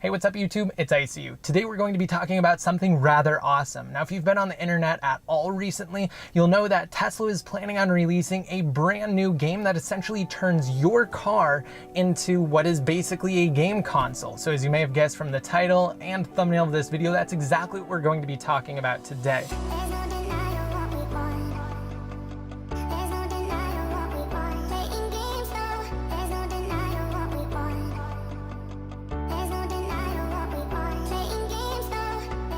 Hey, what's up YouTube? It's ICU. Today we're going to be talking about something rather awesome. Now, if you've been on the internet at all recently, you'll know that Tesla is planning on releasing a brand new game that essentially turns your car into what is basically a game console. So as you may have guessed from the title and thumbnail of this video, that's exactly what we're going to be talking about today.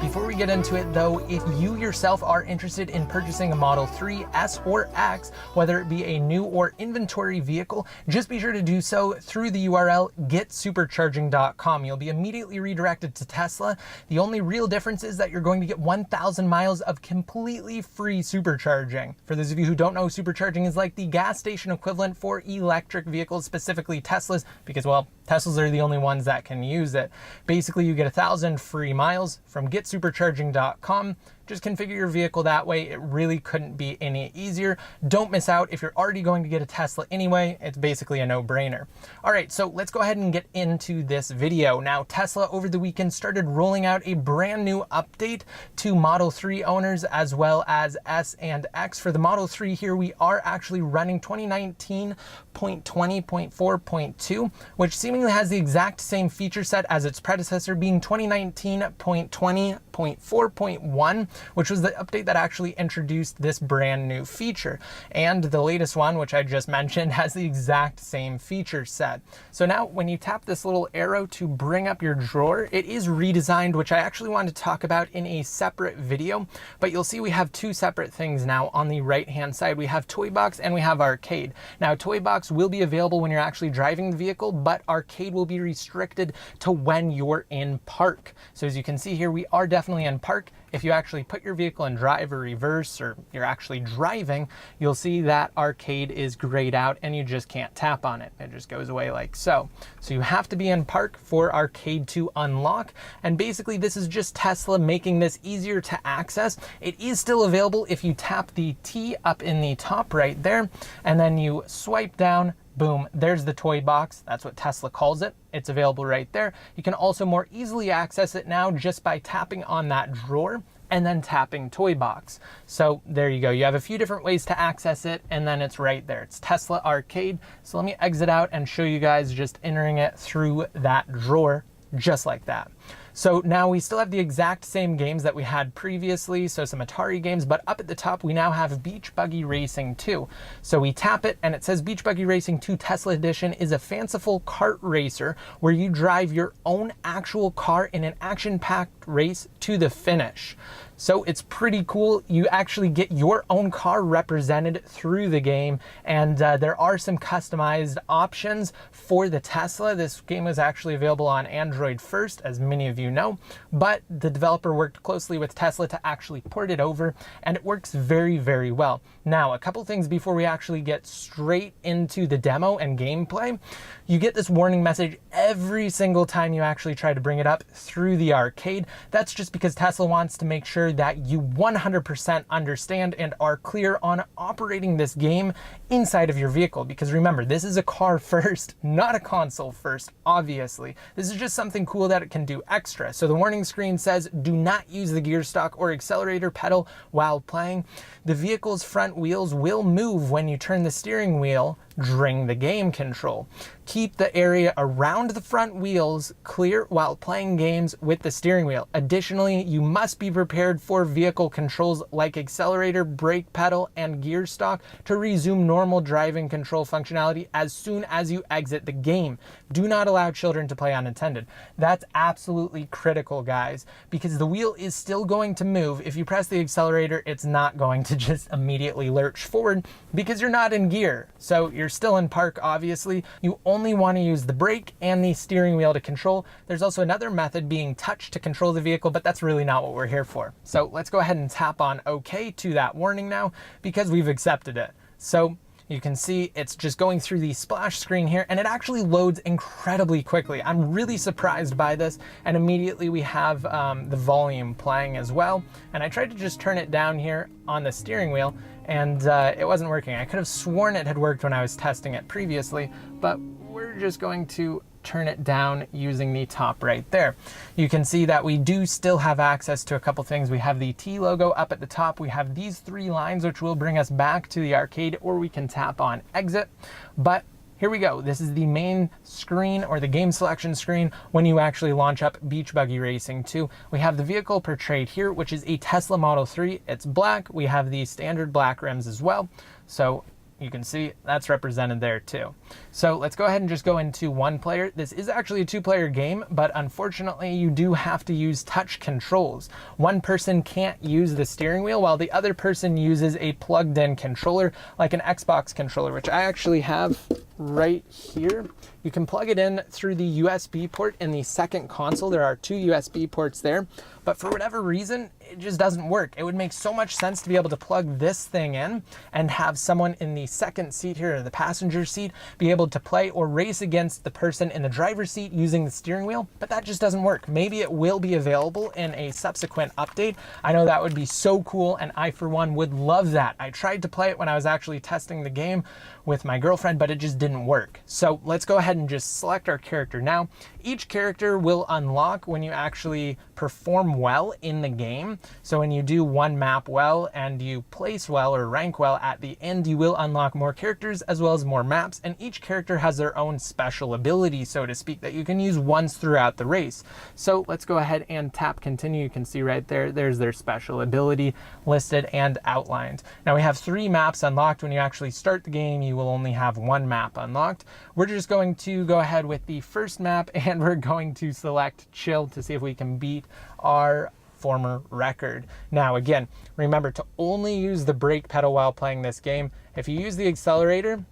Before we get into it though, if you yourself are interested in purchasing a Model 3, S, or X, whether it be a new or inventory vehicle, just be sure to do so through the URL getsupercharging.com. You'll be immediately redirected to Tesla. The only real difference is that you're going to get 1,000 miles of completely free supercharging. For those of you who don't know, supercharging is like the gas station equivalent for electric vehicles, specifically Teslas, because, well, Teslas are the only ones that can use it. Basically, you get 1,000 free miles from getsupercharging.com. Just configure your vehicle that way. It really couldn't be any easier. Don't miss out. If you're already going to get a Tesla anyway, it's basically a no-brainer. All right, so let's go ahead and get into this video. Now, Tesla over the weekend started rolling out a brand new update to Model 3 owners as well as S and X. For the Model 3 here, we are actually running 2019.20.4.2, which seemingly has the exact same feature set as its predecessor, being 2019.20.4.1, which was the update that actually introduced this brand new feature. And the latest one, which I just mentioned, has the exact same feature set. So now when you tap this little arrow to bring up your drawer, it is redesigned, which I actually wanted to talk about in a separate video, but you'll see we have two separate things now. On the right hand side, we have Toy Box and we have Arcade. Now, Toy Box will be available when you're actually driving the vehicle, but Arcade will be restricted to when you're in park. So as you can see here, we are definitely in park. If you actually put your vehicle in drive or reverse, or you're actually driving, you'll see that Arcade is grayed out and you just can't tap on it. It just goes away like so. So you have to be in park for Arcade to unlock. And basically this is just Tesla making this easier to access. It is still available if you tap the T up in the top right there, and then you swipe down. Boom, there's the Toy Box. That's what Tesla calls it. It's available right there. You can also more easily access it now just by tapping on that drawer and then tapping Toy Box. So there you go. You have a few different ways to access it, and then it's right there. It's Tesla Arcade. So let me exit out and show you guys just entering it through that drawer, just like that. So now we still have the exact same games that we had previously, so some Atari games, but up at the top we now have Beach Buggy Racing 2. So we tap it and it says Beach Buggy Racing 2 Tesla Edition is a fanciful kart racer where you drive your own actual car in an action-packed race to the finish. So it's pretty cool. You actually get your own car represented through the game, and there are some customized options for the Tesla. This game was actually available on Android first, as many of you know, but the developer worked closely with Tesla to actually port it over, and it works very, very well. Now, a couple things before we actually get straight into the demo and gameplay. You get this warning message every single time you actually try to bring it up through the Arcade. That's just because Tesla wants to make sure that you 100% understand and are clear on operating this game inside of your vehicle. Because remember, this is a car first, not a console first, obviously. This is just something cool that it can do extra. So the warning screen says, do not use the gear stock or accelerator pedal while playing. The vehicle's front wheels will move when you turn the steering wheel during the game control. Keep the area around the front wheels clear while playing games with the steering wheel. Additionally, you must be prepared for vehicle controls like accelerator, brake pedal, and gear stock to resume normal driving control functionality as soon as you exit the game. Do not allow children to play unattended. That's absolutely critical, guys, because the wheel is still going to move. If you press the accelerator, it's not going to just immediately lurch forward because you're not in gear. So you're still in park, obviously. You only want to use the brake and the steering wheel to control. There's also another method, being touch, to control the vehicle, but that's really not what we're here for. So let's go ahead and tap on OK to that warning now, because we've accepted it. So you can see it's just going through the splash screen here, and it actually loads incredibly quickly. I'm really surprised by this, and immediately we have the volume playing as well. And I tried to just turn it down here on the steering wheel, and it wasn't working. I could have sworn it had worked when I was testing it previously, but we're just going to turn it down using the top right there. You can see that we do still have access to a couple things. We have the T logo up at the top. We have these 3 lines, which will bring us back to the arcade, or we can tap on exit. But here we go. This is the main screen, or the game selection screen, when you actually launch up Beach Buggy Racing 2. We have the vehicle portrayed here, which is a Tesla Model 3. It's black. We have the standard black rims as well. So you can see that's represented there too. So let's go ahead and just go into 1 player. This is actually a 2-player game, but unfortunately you do have to use touch controls. One person can't use the steering wheel while the other person uses a plugged in controller, like an Xbox controller, which I actually have right here. You can plug it in through the USB port in the second console. There are 2 USB ports there, but for whatever reason, it just doesn't work. It would make so much sense to be able to plug this thing in and have someone in the second seat here, or the passenger seat, be able to play or race against the person in the driver's seat using the steering wheel, but that just doesn't work. Maybe it will be available in a subsequent update. I know that would be so cool, and I, for one, would love that. I tried to play it when I was actually testing the game with my girlfriend, but it just didn't work. So let's go ahead and just select our character now. Each character will unlock when you actually perform well in the game. So when you do one map well and you place well or rank well at the end, you will unlock more characters as well as more maps, and each character has their own special ability, so to speak, that you can use once throughout the race. So let's go ahead and tap continue. You can see right there, there's their special ability listed and outlined. Now we have 3 maps unlocked. When you actually start the game, you will only have 1 map unlocked. We're just going to go ahead with the first map, and we're going to select chill to see if we can beat our former record. Now again, remember to only use the brake pedal while playing this game. If you use the accelerator,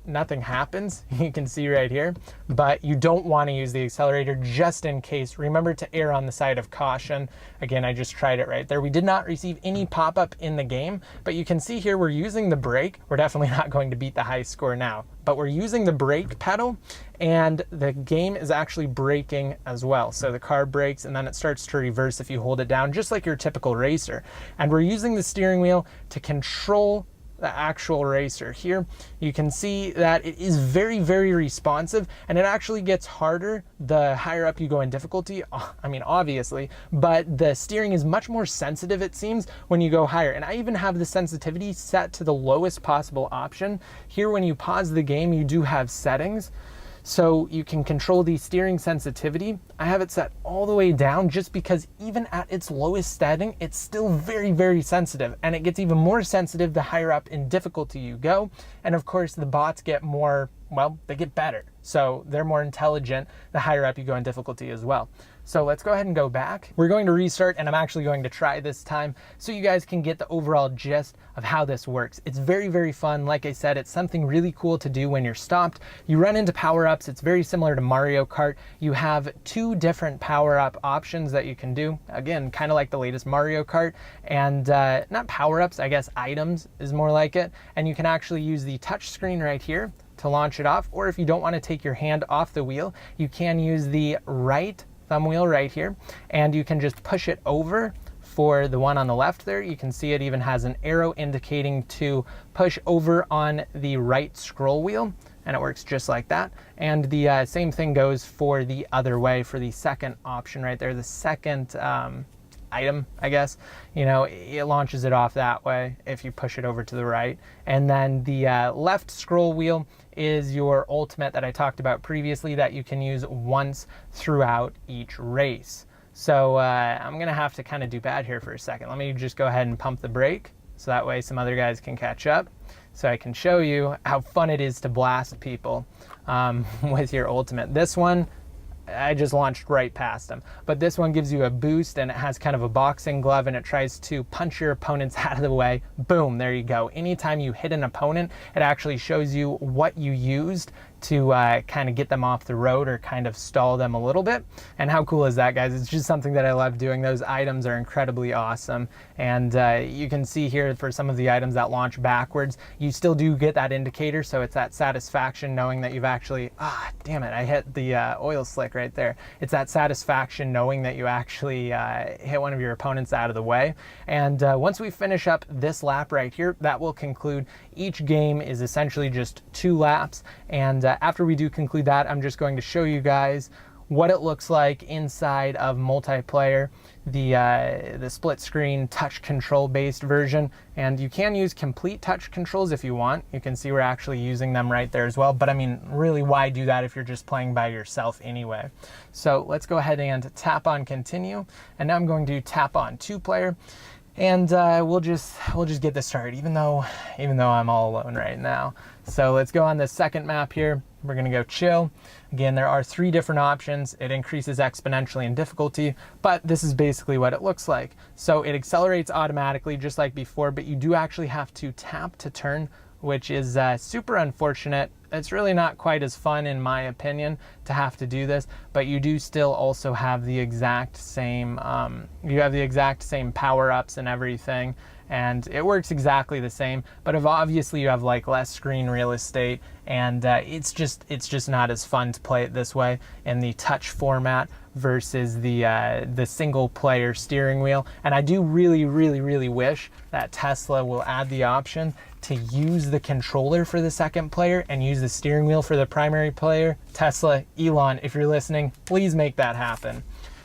nothing happens. You can see right here, but you don't want to use the accelerator just in case. Remember to err on the side of caution. Again, I just tried it right there. We did not receive any pop-up in the game, but you can see here we're using the brake. We're definitely not going to beat the high score now, but we're using the brake pedal, and the game is actually braking as well. So the car brakes and then it starts to reverse if you hold it down, just like your typical racer. And we're using the steering wheel to control the actual racer. Here you can see that it is very, very responsive, and it actually gets harder the higher up you go in difficulty. I mean, obviously, but the steering is much more sensitive, it seems, when you go higher. And I even have the sensitivity set to the lowest possible option. Here, when you pause the game, you do have settings, so you can control the steering sensitivity. I have it set all the way down just because even at its lowest setting, it's still very, very sensitive, and it gets even more sensitive the higher up in difficulty you go. And of course, the bots get more, well, they get better. So they're more intelligent the higher up you go in difficulty as well. So let's go ahead and go back. We're going to restart, and I'm actually going to try this time so you guys can get the overall gist of how this works. It's very, very fun. Like I said, it's something really cool to do when you're stopped. You run into power-ups. It's very similar to Mario Kart. You have 2 different power-up options that you can do. Again, kind of like the latest Mario Kart. And not power-ups, I guess items is more like it. And you can actually use the touch screen right here to launch it off. Or if you don't want to take your hand off the wheel, you can use the right thumb wheel right here, and you can just push it over. For the one on the left there, you can see it even has an arrow indicating to push over on the right scroll wheel, and it works just like that. And the same thing goes for the other way for the second option right there, the second item, I guess. You know, it launches it off that way if you push it over to the right. And then the left scroll wheel is your ultimate that I talked about previously that you can use once throughout each race. So I'm gonna have to kind of do bad here for a second. Let me just go ahead and pump the brake so that way some other guys can catch up, so I can show you how fun it is to blast people with your ultimate. This one, I just launched right past him. But this one gives you a boost, and it has kind of a boxing glove, and it tries to punch your opponents out of the way. Boom, there you go. Anytime you hit an opponent, it actually shows you what you used to kind of get them off the road or kind of stall them a little bit. And how cool is that, guys? It's just something that I love doing. Those items are incredibly awesome. And you can see here for some of the items that launch backwards, you still do get that indicator. So it's that satisfaction knowing that you've actually, damn it, I hit the oil slick right there. It's that satisfaction knowing that you actually hit one of your opponents out of the way. And once we finish up this lap right here, that will conclude each game is essentially just 2 laps. And after we do conclude that, I'm just going to show you guys what it looks like inside of multiplayer, the split screen touch control based version. And you can use complete touch controls if you want. You can see we're actually using them right there as well. But I mean, really, why do that if you're just playing by yourself anyway? So let's go ahead and tap on continue. And now I'm going to tap on 2-player. And we'll just get this started, even though I'm all alone right now. So let's go on the second map here. We're gonna go chill. Again, there are 3 different options. It increases exponentially in difficulty, but this is basically what it looks like. So it accelerates automatically just like before, but you do actually have to tap to turn, which is super unfortunate. It's really not quite as fun, in my opinion, to have to do this, but you do still also have the exact same, power-ups and everything, and it works exactly the same, but obviously you have like less screen real estate, and it's just not as fun to play it this way in the touch format versus the single player steering wheel. And I do really wish that Tesla will add the option to use the controller for the second player and use the steering wheel for the primary player. Tesla, Elon, if you're listening, please make that happen.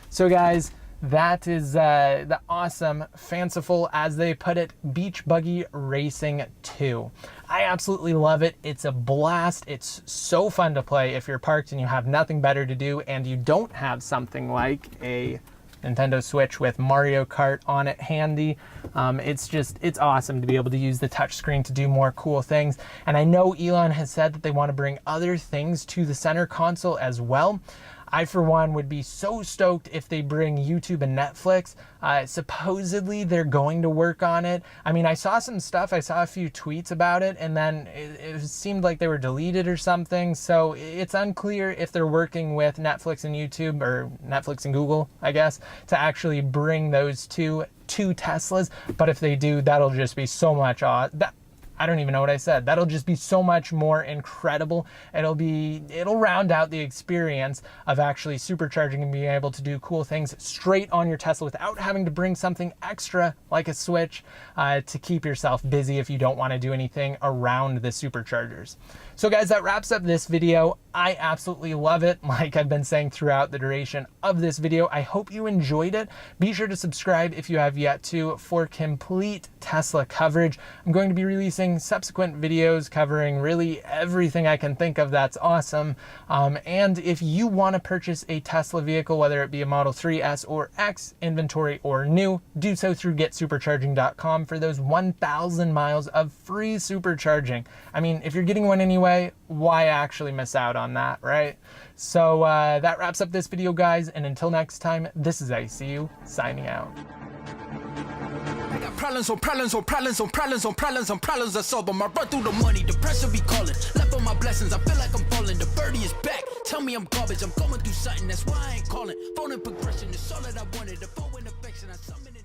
So guys, that is the awesome, fanciful, as they put it, Beach Buggy Racing 2. I absolutely love it. It's a blast. It's so fun to play if you're parked and you have nothing better to do and you don't have something like a Nintendo Switch with Mario Kart on it handy. It's awesome to be able to use the touchscreen to do more cool things. And I know Elon has said that they want to bring other things to the center console as well. I, for one, would be so stoked if they bring YouTube and Netflix. Supposedly, they're going to work on it. I mean, I saw some stuff. I saw a few tweets about it, and then it seemed like they were deleted or something. So it's unclear if they're working with Netflix and YouTube, or Netflix and Google, I guess, to actually bring those two Teslas. But if they do, that'll just be so much I don't even know what I said. That'll just be so much more incredible. It'll round out the experience of actually supercharging and being able to do cool things straight on your Tesla without having to bring something extra like a Switch to keep yourself busy if you don't want to do anything around the superchargers. So guys, that wraps up this video. I absolutely love it, like I've been saying throughout the duration of this video. I hope you enjoyed it. Be sure to subscribe if you have yet to for complete Tesla coverage. I'm going to be releasing subsequent videos covering really everything I can think of that's awesome. And if you want to purchase a Tesla vehicle, whether it be a Model 3, S, or X, inventory or new, do so through getsupercharging.com for those 1,000 miles of free supercharging. I mean, if you're getting one anyway, why actually miss out on that, right? So that wraps up this video, guys, and until next time, this is ICU signing out. I got problems on problems on problems on problems on problems on problems I solve them. I run through the money, the pressure be calling. Left on my blessings, I feel like I'm falling. The birdie is back, tell me I'm garbage. I'm going through something, that's why I ain't calling. Phone and progression is all that I wanted. The phone and affection, I summon it.